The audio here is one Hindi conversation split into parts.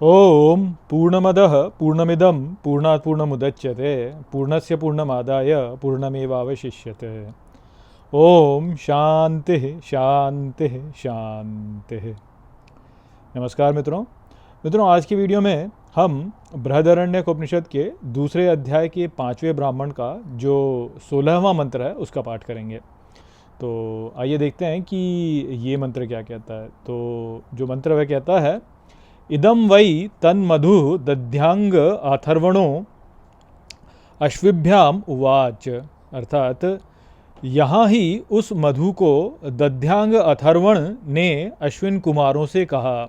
ओम पूर्णमदः पूर्णमिदं पूर्णात् पूर्णमुदच्यते पूर्णस्य पूर्णमादाय पूर्णमेवावशिष्यते। ओम शांति शांति शांति। नमस्कार मित्रों, आज की वीडियो में हम बृहदारण्यक उपनिषद के दूसरे अध्याय के 5वें ब्राह्मण का जो 16वां मंत्र है उसका पाठ करेंगे। तो आइए देखते हैं कि ये मंत्र क्या कहता है। तो जो मंत्र वह कहता है, इदम वै तन्मधु दध्यांग अथर्वणो अश्विभ्याम उवाच। अर्थात यहाँ ही उस मधु को दध्यांग अथर्वण ने अश्विन कुमारों से कहा।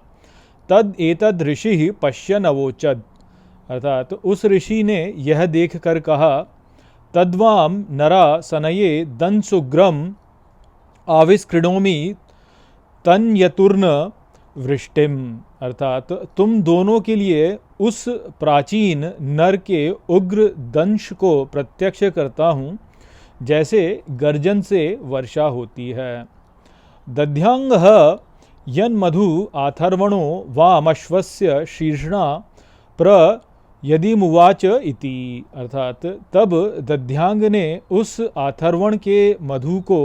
तद एतद ऋषि पश्यन अवोचद। अर्थात उस ऋषि ने यह देख कर कहा, तद्वाम नरा सनये दंसुग्रम आविष्कृणोमि तन्यतुर्न वृष्टिम। अर्थात तुम दोनों के लिए उस प्राचीन नर के उग्र दंश को प्रत्यक्ष करता हूँ, जैसे गर्जन से वर्षा होती है। दध्यांग यन मधु आथर्वणो वामश्वस्य शीर्षणा प्र यदि मुवाच इति। अर्थात तब दध्यांग ने उस आथर्वण के मधु को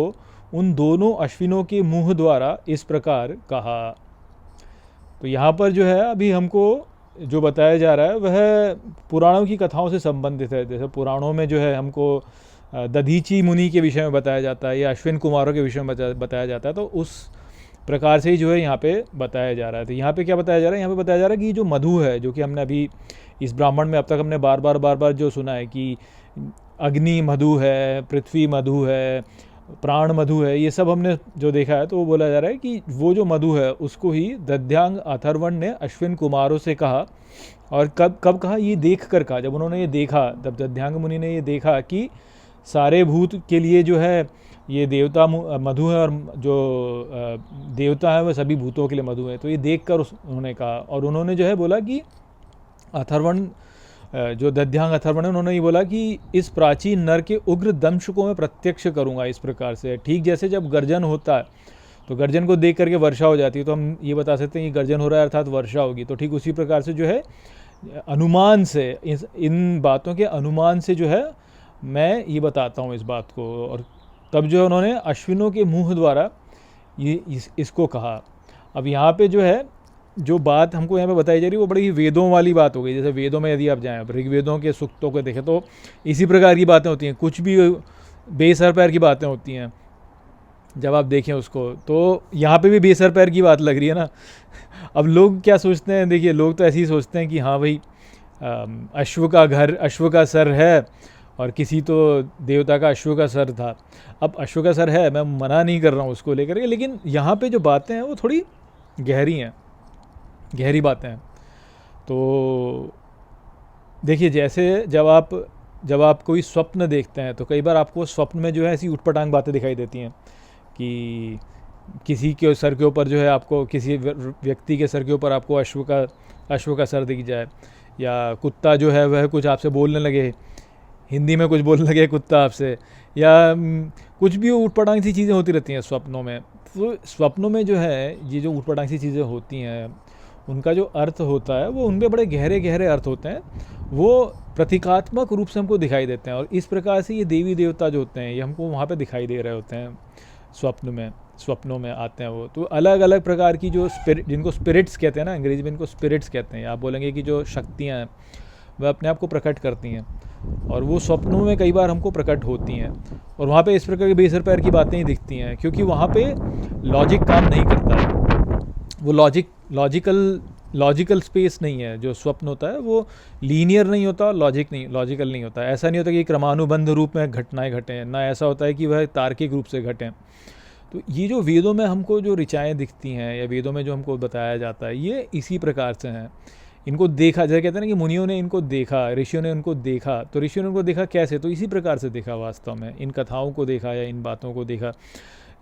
उन दोनों अश्विनों के मुंह द्वारा इस प्रकार कहा। तो यहाँ पर जो है अभी हमको जो बताया जा रहा है वह पुराणों की कथाओं से संबंधित है। जैसे पुराणों में जो है हमको दधीची मुनि के विषय में बताया जाता है या अश्विन कुमारों के विषय में बताया जाता है। तो उस प्रकार से ही जो है यहाँ पे बताया जा रहा है। तो यहाँ पे क्या बताया जा रहा है? यहाँ पे बताया जा रहा है कि जो मधु है, जो कि हमने अभी इस ब्राह्मण में अब तक हमने बार बार जो सुना है कि अग्नि मधु है, पृथ्वी मधु है, प्राण मधु है, ये सब हमने जो देखा है, तो वो बोला जा रहा है कि वो जो मधु है उसको ही दध्यांग अथर्वण ने अश्विन कुमारों से कहा। और कब कहा? ये देख कर कहा। जब उन्होंने ये देखा, तब दध्यांग मुनि ने ये देखा कि सारे भूत के लिए जो है ये देवता मधु है और जो देवता है वह सभी भूतों के लिए मधु है। तो ये देख कर उन्होंने कहा, और उन्होंने जो है बोला कि अथर्वण, जो दध्यांग अथर्वण है, उन्होंने ये बोला कि इस प्राचीन नर के उग्र दंश को मैं प्रत्यक्ष करूंगा इस प्रकार से। ठीक जैसे जब गर्जन होता है तो गर्जन को देख करके वर्षा हो जाती है, तो हम ये बता सकते हैं कि गर्जन हो रहा है अर्थात वर्षा होगी। तो ठीक उसी प्रकार से जो है अनुमान से, इन बातों के अनुमान से जो है मैं ये बताता हूँ इस बात को। और तब जो है उन्होंने अश्विनों के मुँह द्वारा ये इसको कहा। अब यहाँ पे जो है जो बात हमको यहाँ पे बताई जा रही है वो बड़ी ही वेदों वाली बात हो गई। जैसे वेदों में यदि आप जाएँ, ऋग्वेदों के सूक्तों को देखें तो इसी प्रकार की बातें होती हैं। कुछ भी बेसर पैर की बातें होती हैं जब आप देखें उसको। तो यहाँ पे भी बेसर पैर की बात लग रही है ना। अब लोग क्या सोचते हैं? देखिए, लोग तो ऐसे ही सोचते हैं कि हाँ भाई, अश्व का घर, अश्व का सर है, और किसी तो देवता का अश्व का सर था। अब अश्व का सर है, मैं मना नहीं कर रहा हूँ उसको लेकर के, लेकिन यहाँ पे जो बातें हैं वो थोड़ी गहरी हैं, गहरी बातें हैं। तो देखिए, जैसे जब आप कोई स्वप्न देखते हैं तो कई बार आपको स्वप्न में जो है ऐसी उटपटांग बातें दिखाई देती हैं कि किसी के सर के ऊपर जो है, आपको किसी व्यक्ति के सर के ऊपर आपको अश्व का सर दिख जाए, या कुत्ता जो है वह कुछ आपसे बोलने लगे, हिंदी में कुछ बोलने लगे कुत्ता आपसे, या कुछ भी उटपटांग सी चीज़ें होती रहती हैं स्वप्नों में। तो स्वप्नों में जो है ये जो उटपटांग सी चीज़ें होती हैं उनका जो अर्थ होता है वो उनके बड़े गहरे गहरे अर्थ होते हैं, वो प्रतीकात्मक रूप से हमको दिखाई देते हैं। और इस प्रकार से ये देवी देवता जो होते हैं ये हमको वहाँ पे दिखाई दे रहे होते हैं स्वप्नों में आते हैं वो। तो अलग अलग प्रकार की जो जिनको स्पिरिट्स कहते हैं ना, अंग्रेजी में इनको स्पिरिट्स कहते हैं। आप बोलेंगे कि जो शक्तियाँ हैं वह अपने आप को प्रकट करती हैं, और वो स्वप्नों में कई बार हमको प्रकट होती हैं। और वहाँ पे इस प्रकार की बेसर पैर की बातें ही दिखती हैं, क्योंकि वहाँ पे लॉजिक काम नहीं करता है। वो लॉजिकल स्पेस नहीं है। जो स्वप्न होता है वो लीनियर नहीं होता, लॉजिकल नहीं होता। ऐसा नहीं होता कि क्रमानुबंध रूप में घटनाएं घटें, ना ऐसा होता है कि वह तार्किक रूप से घटें। तो ये जो वेदों में हमको जो ऋचाएँ दिखती हैं या वेदों में जो हमको बताया जाता है, ये इसी प्रकार से हैं। इनको देखा, जैसे कहते हैं ना कि मुनियों ने इनको देखा, ऋषियों ने उनको देखा। तो ऋषियों ने उनको देखा कैसे? तो इसी प्रकार से देखा वास्तव में, इन कथाओं को देखा या इन बातों को देखा।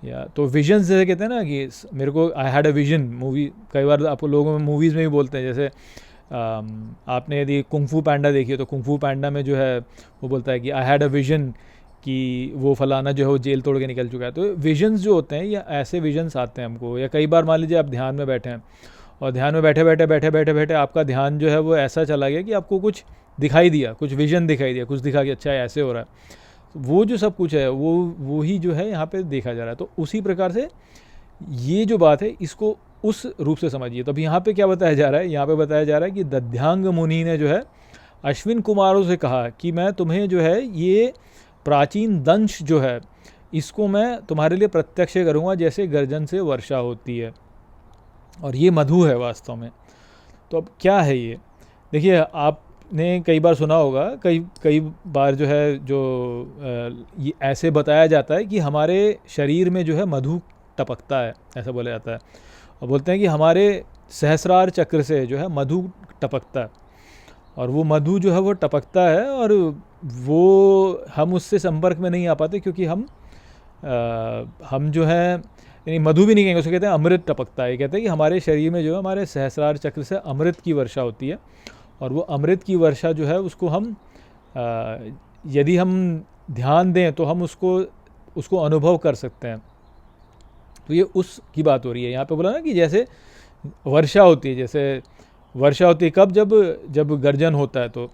या तो विजन जैसे कहते हैं ना कि मेरे को I had a vision movie, कई बार आप लोगों में मूवीज़ में भी बोलते हैं। जैसे आपने यदि कुंग-फू पैंडा देखी हो तो कुंग-फू पैंडा में जो है वो बोलता है कि आई हैड अ विजन कि वो फलाना जो है वो जेल तोड़ के निकल चुका है। तो विजन्स जो होते हैं या ऐसे विजन्स आते हैं हमको, या कई बार मान लीजिए आप ध्यान में बैठे हैं और ध्यान में बैठे आपका ध्यान जो है वो ऐसा चला गया कि आपको कुछ दिखाई दिया, कुछ विजन दिखाई दिया, कुछ दिखा कि अच्छा ऐसे हो रहा है, वो जो सब कुछ है वो ही जो है यहाँ पे देखा जा रहा है। तो उसी प्रकार से ये जो बात है इसको उस रूप से समझिए। तो अब यहाँ पे क्या बताया जा रहा है, यहाँ पे बताया जा रहा है कि दध्यांग मुनि ने जो है अश्विन कुमारों से कहा कि मैं तुम्हें जो है ये प्राचीन दंश जो है इसको मैं तुम्हारे लिए प्रत्यक्ष करूँगा जैसे गर्जन से वर्षा होती है, और ये मधु है वास्तव में। तो अब क्या है ये, देखिए आपने कई बार सुना होगा, कई बार जो है ये ऐसे बताया जाता है कि हमारे शरीर में जो है मधु टपकता है, ऐसा बोला जाता है। और बोलते हैं कि हमारे सहस्रार चक्र से जो है मधु टपकता है, और वो मधु जो है वो टपकता है, और वो हम उससे संपर्क में नहीं आ पाते क्योंकि हम जो है यानी मधु भी नहीं कहेंगे, उसको कहते हैं अमृत टपकता है। कहते हैं कि हमारे शरीर में जो है हमारे सहस्रार चक्र से अमृत की वर्षा होती है, और वो अमृत की वर्षा जो है उसको हम यदि हम ध्यान दें तो हम उसको अनुभव कर सकते हैं। तो ये उसकी बात हो रही है यहाँ पे। बोला ना कि जैसे वर्षा होती है, जैसे वर्षा होती है कब, जब गर्जन होता है। तो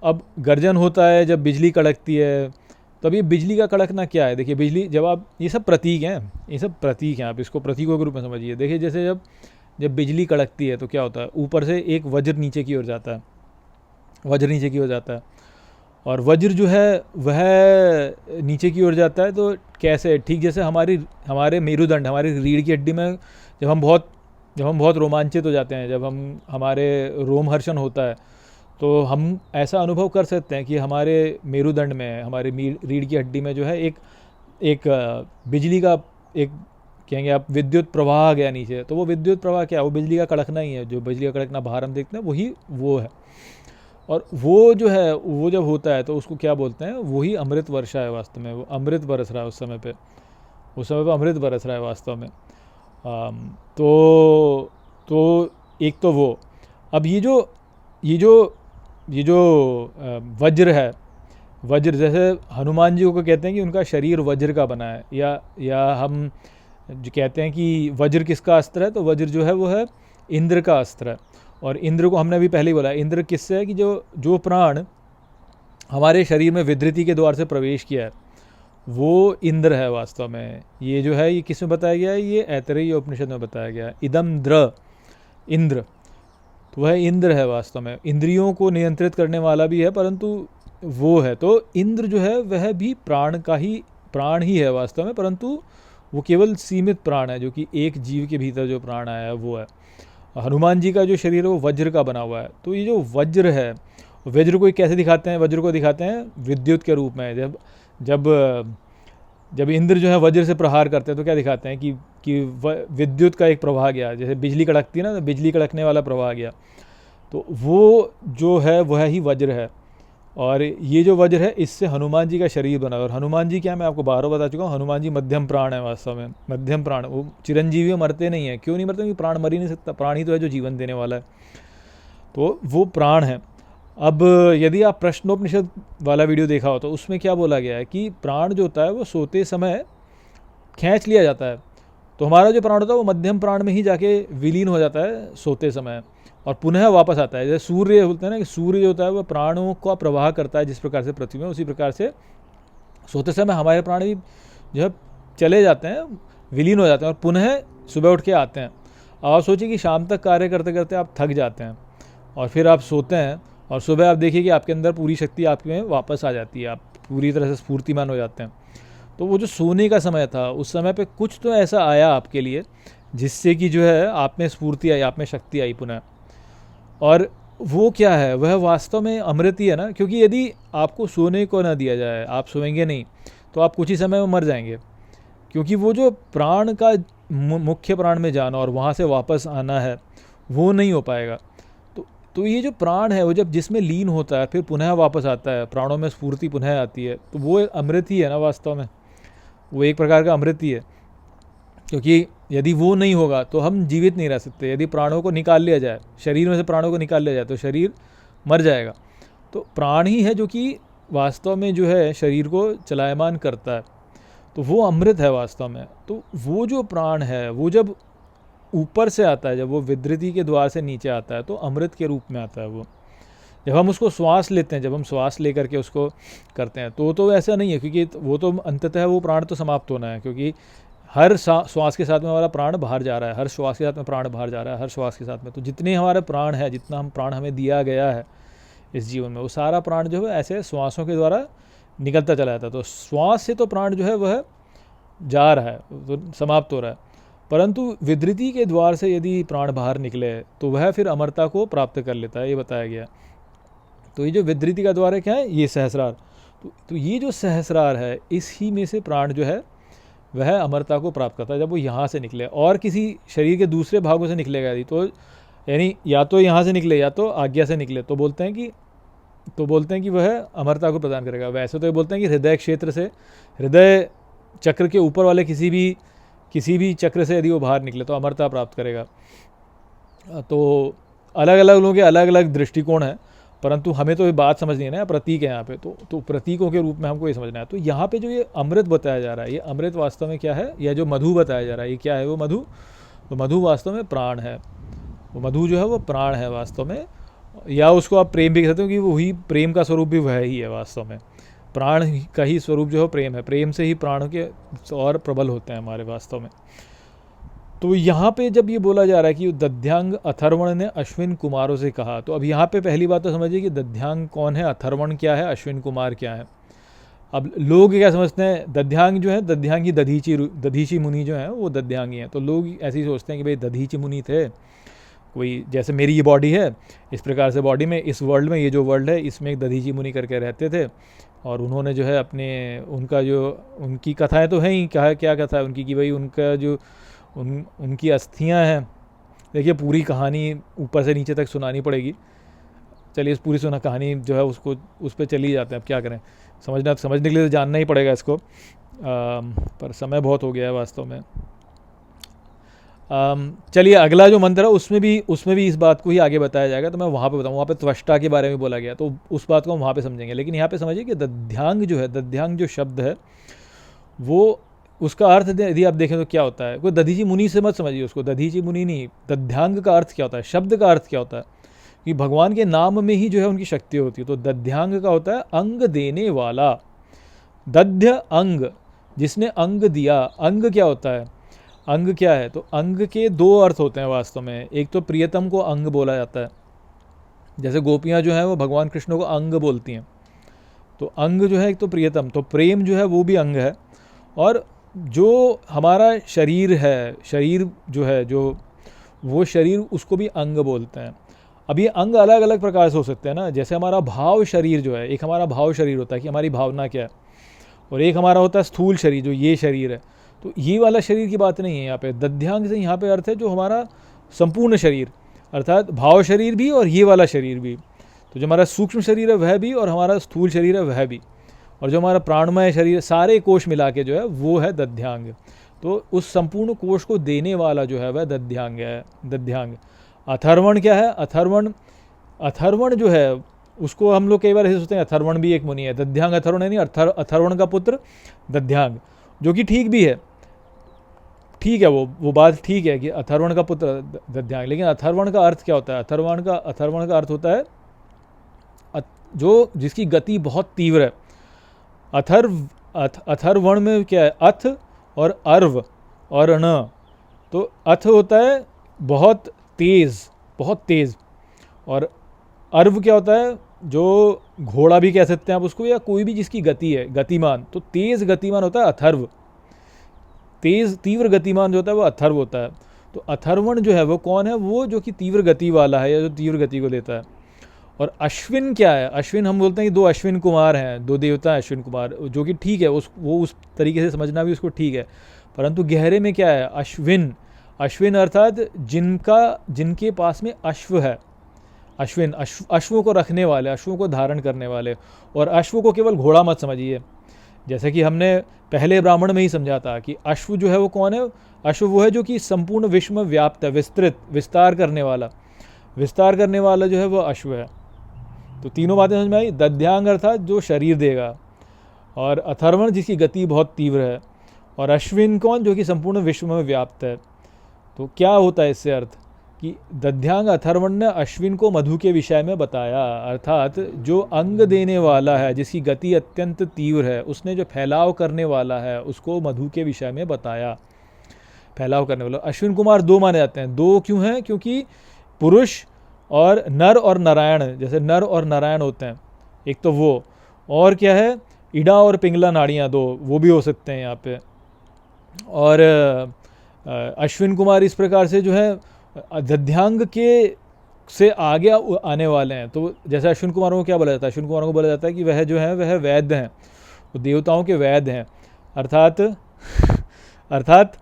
अब गर्जन होता है जब बिजली कड़कती है, तो अब ये बिजली का कड़कना क्या है, देखिए बिजली जब आप, ये सब प्रतीक हैं, ये सब प्रतीक हैं, आप इसको प्रतीकों के रूप में समझिए। देखिए जैसे जब बिजली कड़कती है तो क्या होता है, ऊपर से एक वज्र नीचे की ओर जाता है, वज्र नीचे की ओर जाता है, और वज्र जो है वह नीचे की ओर जाता है। तो कैसे, ठीक जैसे हमारे मेरुदंड, हमारी रीढ़ की हड्डी में जब हम बहुत रोमांचित हो जाते हैं, जब हमारे रोमहर्षण होता है, तो हम ऐसा अनुभव कर सकते हैं कि हमारे मेरुदंड में, हमारी रीढ़ की हड्डी में जो है एक बिजली का, एक कहेंगे आप, विद्युत प्रवाह आ गया नीचे। तो वो विद्युत प्रवाह क्या है, वो बिजली का कड़कना ही है। जो बिजली का कड़कना बाहर हम देखते हैं वही वो है, और वो जो है वो जब होता है तो उसको क्या बोलते हैं, वही अमृत वर्षा है वास्तव में। वो अमृत बरस रहा है उस समय पे अमृत बरस रहा है वास्तव में। तो एक तो वो, अब ये जो वज्र है, वज्र जैसे हनुमान जी को कहते हैं कि उनका शरीर वज्र का बना है, या हम जो कहते हैं कि वज्र किसका अस्त्र है, तो वज्र जो है वो है इंद्र का अस्त्र है। और इंद्र को हमने अभी पहले ही बोला, इंद्र किससे है कि जो प्राण हमारे शरीर में विधृति के द्वार से प्रवेश किया है वो इंद्र है वास्तव में। ये जो है ये किस में बताया गया है, ये ऐतरेय उपनिषद में बताया गया है, इदम द्र, इंद्र। तो वह इंद्र है वास्तव में, इंद्रियों को नियंत्रित करने वाला भी है, परंतु वो है। तो इंद्र जो है वह भी प्राण ही है वास्तव में, परंतु वो केवल सीमित प्राण है, जो कि एक जीव के भीतर जो प्राण आया है वो है। हनुमान जी का जो शरीर है वो वज्र का बना हुआ है। तो ये जो वज्र है, वज्र को कैसे दिखाते हैं, वज्र को दिखाते हैं विद्युत के रूप में। जब इंद्र जो है वज्र से प्रहार करते हैं तो क्या दिखाते हैं कि विद्युत का एक प्रवाह गया, जैसे बिजली कड़कती है ना, तो बिजली कड़कने वाला प्रवाह गया। तो वो जो है वह ही वज्र है, और ये जो वज्र है इससे हनुमान जी का शरीर बना। और हनुमान जी क्या, मैं आपको बार बार बता चुका हूँ, हनुमान जी मध्यम प्राण है वास्तव में, मध्यम प्राण। वो चिरंजीवी मरते नहीं है, क्यों नहीं मरते, क्योंकि प्राण मर ही नहीं सकता, प्राण ही तो है जो जीवन देने वाला है, तो वो प्राण है। अब यदि आप प्रश्नोपनिषद वाला वीडियो देखा हो तो उसमें क्या बोला गया है कि प्राण जो होता है वो सोते समय खींच लिया जाता है। तो हमारा जो प्राण होता है वो मध्यम प्राण में ही जाके विलीन हो जाता है सोते समय, और पुनः वापस आता है। जैसे सूर्य बोलते हैं ना कि सूर्य जो होता है वह प्राणों का प्रवाह करता है, जिस प्रकार से पृथ्वी में, उसी प्रकार से सोते समय हमारे प्राण भी जो है चले जाते हैं, विलीन हो जाते हैं, और पुनः सुबह उठ के आते हैं। अब आप सोचिए कि शाम तक कार्य करते करते आप थक जाते हैं, और फिर आप सोते हैं, और सुबह आप देखिए कि आपके अंदर पूरी शक्ति आपके में वापस आ जाती है, आप पूरी तरह से स्फूर्तिमान हो जाते हैं। तो वो जो सोने का समय था, उस समय पे कुछ तो ऐसा आया आपके लिए जिससे कि जो है आप में स्फूर्ति आई, आप में शक्ति आई पुनः। और वो क्या है, वह वास्तव में अमृत ही है ना, क्योंकि यदि आपको सोने को ना दिया जाए, आप सोएंगे नहीं, तो आप कुछ ही समय में मर जाएंगे, क्योंकि वो जो प्राण का मुख्य प्राण में जाना और वहाँ से वापस आना है वो नहीं हो पाएगा। तो ये जो प्राण है वो जब जिसमें लीन होता है फिर पुनः वापस आता है, प्राणों में स्फूर्ति पुनः आती है, तो वो अमृत ही है ना वास्तव में, वो एक प्रकार का अमृत ही है। क्योंकि यदि वो नहीं होगा तो हम जीवित नहीं रह सकते। यदि प्राणों को निकाल लिया जाए, शरीर में से प्राणों को निकाल लिया जाए, तो शरीर मर जाएगा। तो प्राण ही है जो कि वास्तव में जो है शरीर को चलायमान करता है, तो वो अमृत है वास्तव में। तो वो जो प्राण है वो जब ऊपर से आता है, जब वो विदृति के द्वार से नीचे आता है तो अमृत के रूप में आता है वो। जब हम उसको श्वास लेते हैं, जब हम श्वास लेकर के उसको करते हैं तो ऐसा नहीं है, क्योंकि वो तो अंततः वो प्राण तो समाप्त होना है, क्योंकि हर श्वास के साथ में हमारा प्राण बाहर जा रहा है, हर श्वास के साथ में प्राण बाहर जा रहा है, हर श्वास के साथ में। तो जितने हमारे प्राण है, जितना हम प्राण हमें दिया गया है इस जीवन में, वो सारा प्राण जो है ऐसे श्वासों के द्वारा निकलता चला जाता है। तो श्वास से तो प्राण जो है वह जा रहा है, तो समाप्त हो रहा है, परंतु विदृति के द्वार से यदि प्राण बाहर निकले तो वह फिर अमरता को प्राप्त कर लेता है, ये बताया गया। तो ये जो विदृति का द्वार है क्या है, ये सहस्रार। तो ये जो सहस्रार है, इस ही में से प्राण जो है वह अमरता को प्राप्त करता है जब वो यहाँ से निकले, और किसी शरीर के दूसरे भागों से निकलेगा यदि, तो यानी या तो यहाँ से निकले या तो आज्ञा से निकले, तो बोलते हैं कि वह अमरता को प्रदान करेगा। वैसे तो ये बोलते हैं कि हृदय क्षेत्र से, हृदय चक्र के ऊपर वाले किसी भी चक्र से यदि वो बाहर निकले तो अमरता प्राप्त करेगा। तो अलग अलग लोगों के अलग अलग दृष्टिकोण है, परंतु हमें तो ये बात समझनी है ना, प्रतीक है यहाँ पे, तो प्रतीकों के रूप में हमको ये समझना है। तो यहाँ पे जो ये अमृत बताया जा रहा है, ये अमृत वास्तव में क्या है, या जो मधु बताया जा रहा है ये क्या है, वो मधु, तो मधु वास्तव में प्राण है। वो मधु जो है वो प्राण है वास्तव में, या उसको आप प्रेम भी कह सकते हो कि वही प्रेम का स्वरूप भी वह ही है वास्तव में। प्राण का ही स्वरूप जो है प्रेम है, प्रेम से ही प्राण के और प्रबल होते हैं हमारे वास्तव में। तो यहाँ पे जब ये बोला जा रहा है कि दध्यांग अथर्वण ने अश्विन कुमारों से कहा, तो अब यहाँ पे पहली बात तो समझिए कि दध्यांग कौन है, अथर्वण क्या है, अश्विन कुमार क्या है। अब लोग क्या समझते हैं, दध्यांग जो है, दध्यांगी दधीची मुनि जो है वो दध्यांगी हैं। तो लोग ऐसे ही सोचते हैं कि भाई दधीची मुनि थे, कोई जैसे मेरी ये बॉडी है इस प्रकार से बॉडी में, इस वर्ल्ड में, ये जो वर्ल्ड है इसमें एक दधीची मुनि करके रहते थे, और उन्होंने जो है अपने उनकी कथाएँ तो हैं ही, क्या कथा है उनकी कि भाई उनका जो उनकी अस्थियां हैं। देखिए पूरी कहानी ऊपर से नीचे तक सुनानी पड़ेगी, चलिए इस पूरी कहानी जो है उसको उस पर चली जाते हैं। अब क्या करें, समझने के लिए तो जानना ही पड़ेगा इसको, पर समय बहुत हो गया है वास्तव में। चलिए अगला जो मंत्र है उसमें भी इस बात को ही आगे बताया जाएगा, तो मैं वहाँ पे बताऊँ। वहाँ पे त्वष्टा के बारे में बोला गया, तो उस बात को हम वहाँ पे समझेंगे। लेकिन यहाँ पे समझिए कि दध्यांग जो है, दध्यांग जो शब्द है वो, उसका अर्थ यदि आप देखें तो क्या होता है, कोई दधीची मुनि से मत समझिए उसको, दधीची मुनि नहीं। दध्यांग का अर्थ क्या होता है, शब्द का अर्थ क्या होता है, कि भगवान के नाम में ही जो है उनकी शक्ति होती है। तो दध्यांग का होता है अंग देने वाला, दध्य अंग, जिसने अंग दिया। अंग क्या होता है, अंग क्या है, तो अंग के दो अर्थ होते हैं वास्तव में। एक तो प्रियतम को अंग बोला जाता है, जैसे गोपियाँ जो हैं वो भगवान कृष्ण को अंग बोलती हैं, तो अंग जो है एक तो प्रियतम, तो प्रेम जो है वो भी अंग है। और जो हमारा शरीर है, शरीर जो है, जो वो शरीर, उसको भी अंग बोलते हैं। अब ये अंग अलग अलग प्रकार से हो सकते हैं ना, जैसे हमारा भाव शरीर जो है, एक हमारा भाव शरीर होता है कि हमारी भावना क्या है, और एक हमारा होता है स्थूल शरीर जो ये शरीर है। तो ये वाला शरीर की बात नहीं है यहाँ पे, दध्यांग से यहाँ पे अर्थ है जो हमारा संपूर्ण शरीर, अर्थात भाव शरीर भी और ये वाला शरीर भी। तो जो हमारा सूक्ष्म शरीर है वह भी, और हमारा स्थूल शरीर है वह भी, और जो हमारा प्राणमय शरीर, सारे कोष मिला के जो है वो है दध्यांग। तो उस संपूर्ण कोष को देने वाला जो है वह दध्यांग है, दध्यांग। अथर्वण क्या है, अथर्वण जो है उसको हम लोग कई बार ऐसे सोचते हैं अथर्वण भी एक मुनि है, दध्यांग अथर्वण है नहीं, अथर्वण का पुत्र दध्यांग, जो कि ठीक भी है, ठीक है, वो बात ठीक है कि अथर्वण का पुत्र दध्यांग। लेकिन अथर्वण का अर्थ क्या होता है, अथर्वण का अर्थ होता है जो जिसकी गति बहुत तीव्र है। अथर्वण में क्या है, अथ और अर्व और न, तो अथ होता है बहुत तेज, और अर्व क्या होता है, जो घोड़ा भी कह सकते हैं आप उसको, या कोई भी जिसकी गति है, गतिमान। तो तेज गतिमान होता है अथर्व, तीव्र गतिमान जो होता है वो अथर्व होता है। तो अथर्वण जो है वो कौन है, वो जो कि तीव्र गति वाला है, या जो तीव्र गति को देता है। और अश्विन क्या है, अश्विन हम बोलते हैं कि दो अश्विन कुमार हैं, दो देवता हैं अश्विन कुमार, जो कि ठीक है, वो उस तरीके से समझना भी उसको ठीक है, परंतु गहरे में क्या है, अश्विन अर्थात जिनके पास में अश्व है, अश्वों को रखने वाले, अश्वों को धारण करने वाले। और अश्व को केवल घोड़ा मत समझिए, जैसे कि हमने पहले ब्राह्मण में ही समझा था कि अश्व जो है वो कौन है, अश्व वो है जो कि संपूर्ण विश्व में व्याप्त है, विस्तार करने वाला जो है वो अश्व है। तो तीनों बातें समझ में आई। दध्यांग अर्थात जो शरीर देगा, और अथर्वण जिसकी गति बहुत तीव्र है, और अश्विन कौन, जो कि संपूर्ण विश्व में व्याप्त है। तो क्या होता है इससे अर्थ कि दध्यांग अथर्वण ने अश्विन को मधु के विषय में बताया, अर्थात जो अंग देने वाला है, जिसकी गति अत्यंत तीव्र है, उसने जो फैलाव करने वाला है उसको मधु के विषय में बताया। फैलाव करने वाला अश्विन कुमार दो माने जाते हैं। दो क्यों हैं? क्योंकि पुरुष और नर और नारायण, जैसे नर और नारायण होते हैं, एक तो वो, और क्या है, इड़ा और पिंगला नाड़ियाँ दो, वो भी हो सकते हैं यहाँ पे। और अश्विन कुमार इस प्रकार से जो है दध्यांग के से आगे आने वाले हैं। तो जैसे अश्विन कुमारों को क्या बोला जाता है? अश्विन कुमारों को बोला जाता है कि वह जो है वह वैद्य हैं, वो देवताओं के वैद्य हैं, अर्थात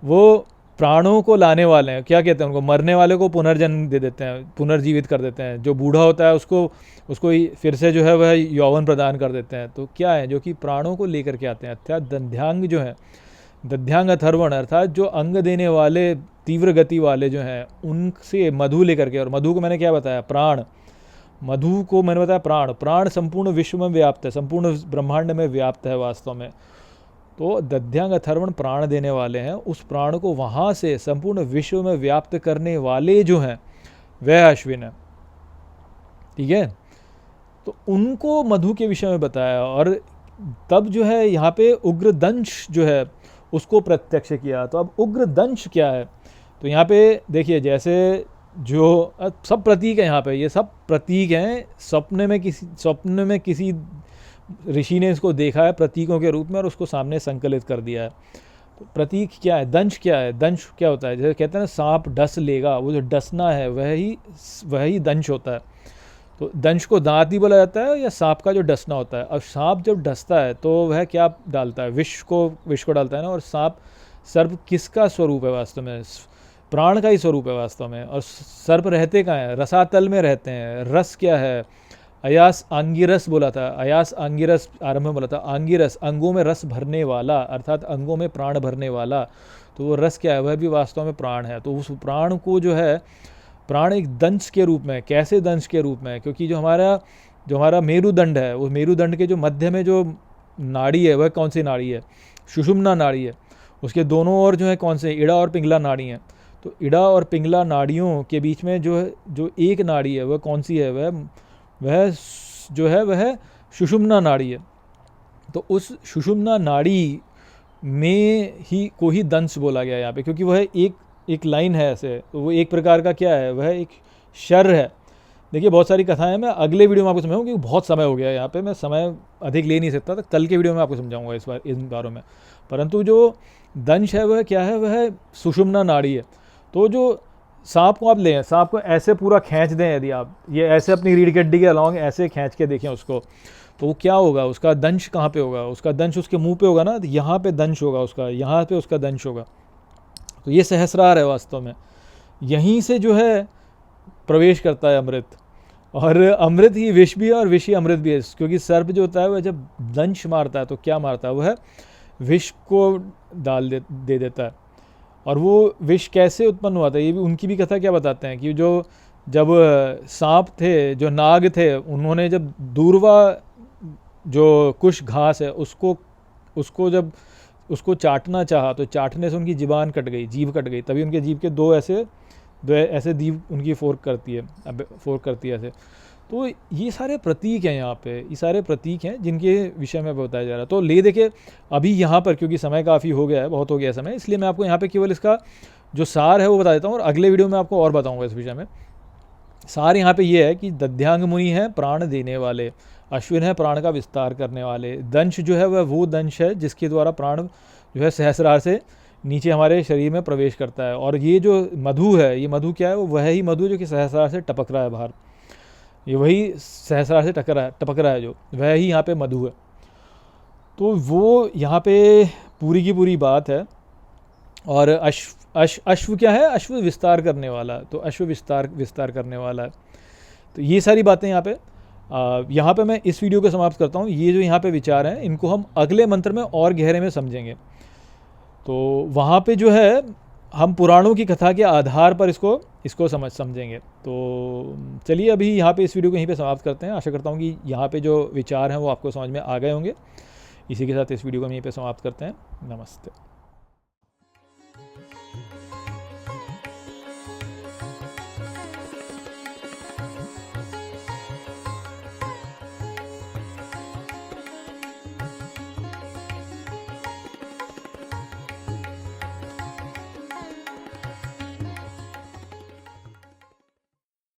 वो प्राणों को लाने वाले हैं। क्या कहते हैं उनको? मरने वाले को पुनर्जन्म दे देते हैं, पुनर्जीवित कर देते हैं। जो बूढ़ा होता है उसको फिर से जो है वह यौवन प्रदान कर देते हैं। तो क्या है? जो कि प्राणों को लेकर के आते हैं। अर्थात दध्यांग जो है, दध्यांग अथर्वण, अर्थात जो अंग देने वाले तीव्र गति वाले जो हैं, उनसे मधु लेकर के, और मधु को मैंने क्या बताया? प्राण। मधु को मैंने बताया प्राण। प्राण संपूर्ण विश्व में व्याप्त है, संपूर्ण ब्रह्मांड में व्याप्त है वास्तव में। तो दध्यांग अथर्वण प्राण देने वाले हैं, उस प्राण को वहाँ से संपूर्ण विश्व में व्याप्त करने वाले जो हैं वह अश्विन है। ठीक है, तो उनको मधु के विषय में बताया। और तब जो है यहाँ पे उग्रदंश जो है उसको प्रत्यक्ष किया। तो अब उग्रदंश क्या है? तो यहाँ पे देखिए, जैसे जो सब प्रतीक है यहाँ पे, ये सब प्रतीक हैं। स्वप्न में किसी ऋषि ने इसको देखा है प्रतीकों के रूप में और उसको सामने संकलित कर दिया है। तो प्रतीक क्या है? दंश क्या है? दंश क्या होता है? जैसे कहते हैं ना, सांप डस लेगा, वो जो डसना है वह ही दंश होता है। तो दंश को दांत ही बोला जाता है, या सांप का जो डसना होता है। अब सांप जब डसता है तो वह क्या डालता है? विष को डालता है ना। और सर्प किसका स्वरूप है वास्तव में? प्राण का ही स्वरूप है वास्तव में। और सर्प रहते कहाँ हैं? रसातल में रहते हैं। रस क्या है? अयास आंगिरस बोला था, अयास आंगिरस आरंभ में बोला था। आंगिरस अंगों में रस भरने वाला, अर्थात अंगों में प्राण भरने वाला। तो वो रस क्या है? वह भी वास्तव में प्राण है। तो उस प्राण को जो है, प्राण एक दंश के रूप में। कैसे दंश के रूप में? क्योंकि जो हमारा मेरुदंड है, वो मेरुदंड के जो मध्य में जो नाड़ी है, वह कौन सी नाड़ी है? सुषुम्ना नाड़ी है। उसके दोनों ओर जो है कौन से? इड़ा और पिंगला नाड़ी हैं। तो इड़ा और पिंगला नाड़ियों के बीच में जो एक नाड़ी है, वह कौन सी है? वह जो है वह सुषुम्ना नाड़ी है। तो उस सुषुम्ना नाड़ी में ही दंश बोला गया यहाँ पे, क्योंकि वह एक लाइन है ऐसे। तो वो एक प्रकार का क्या है? वह एक शर है। देखिए, बहुत सारी कथाएं मैं अगले वीडियो में आपको समझाऊंगा, क्योंकि बहुत समय हो गया यहाँ पे, मैं समय अधिक ले नहीं सकता। तो कल के वीडियो में आपको समझाऊंगा इन बारों में। परंतु जो दंश है वह क्या है? वह सुषुम्ना नाड़ी है। तो जो सांप को आप लें, सांप को ऐसे पूरा खींच दें, यदि आप ये ऐसे अपनी रीढ़ की हड्डी के अलॉन्ग ऐसे खींच के देखें उसको, तो वो क्या होगा? उसका दंश कहाँ पे होगा? उसका दंश उसके मुंह पे होगा ना। तो यहाँ पे दंश होगा उसका, यहाँ पे उसका दंश होगा। तो ये सहस्रार है वास्तव में। यहीं से जो है प्रवेश करता है अमृत, और अमृत ही विष भी है और विष ही अमृत भी है। क्योंकि सर्प जो होता है वह जब दंश मारता है तो क्या मारता है? वह विष को दे देता है। और वो विष कैसे उत्पन्न हुआ था, ये भी उनकी भी कथा क्या बताते हैं कि जब सांप थे, जो नाग थे, उन्होंने जब दूर्वा जो कुश घास है उसको चाटना चाहा, तो चाटने से उनकी जीभ कट गई। तभी उनके जीभ के दो ऐसे जीभ उनकी फोर्क करती है ऐसे। तो ये सारे प्रतीक हैं यहाँ पे, ये सारे प्रतीक हैं जिनके विषय में बताया जा रहा है। तो ले देखिए अभी यहाँ पर, क्योंकि समय काफ़ी हो गया है, बहुत हो गया समय, इसलिए मैं आपको यहाँ पे केवल इसका जो सार है वो बता देता हूँ, और अगले वीडियो में आपको और बताऊँगा इस विषय में। सार यहाँ पे ये है कि दध्यांग मुनि है प्राण देने वाले, अश्विन है प्राण का विस्तार करने वाले, दंश जो है वह वो दंश है जिसके द्वारा प्राण जो है सहस्रार से नीचे हमारे शरीर में प्रवेश करता है। और ये जो मधु है, ये मधु क्या है? वो वह ही मधु जो कि सहस्रार से टपक रहा है बाहर, ये वही सहस्रार से टपक रहा है जो, वह ही यहाँ पे मधु है। तो वो यहाँ पे पूरी की पूरी बात है। और अश्व क्या है? अश्व विस्तार करने वाला। तो अश्व विस्तार करने वाला है। तो ये सारी बातें यहाँ पे मैं इस वीडियो को समाप्त करता हूँ। ये जो यहाँ पे विचार हैं इनको हम अगले मंत्र में और गहरे में समझेंगे। तो वहाँ पे जो है हम पुराणों की कथा के आधार पर इसको समझेंगे। तो चलिए अभी यहाँ पे इस वीडियो को यहीं पे समाप्त करते हैं। आशा करता हूँ कि यहाँ पे जो विचार हैं वो आपको समझ में आ गए होंगे। इसी के साथ इस वीडियो को हम यहीं पे समाप्त करते हैं। नमस्ते।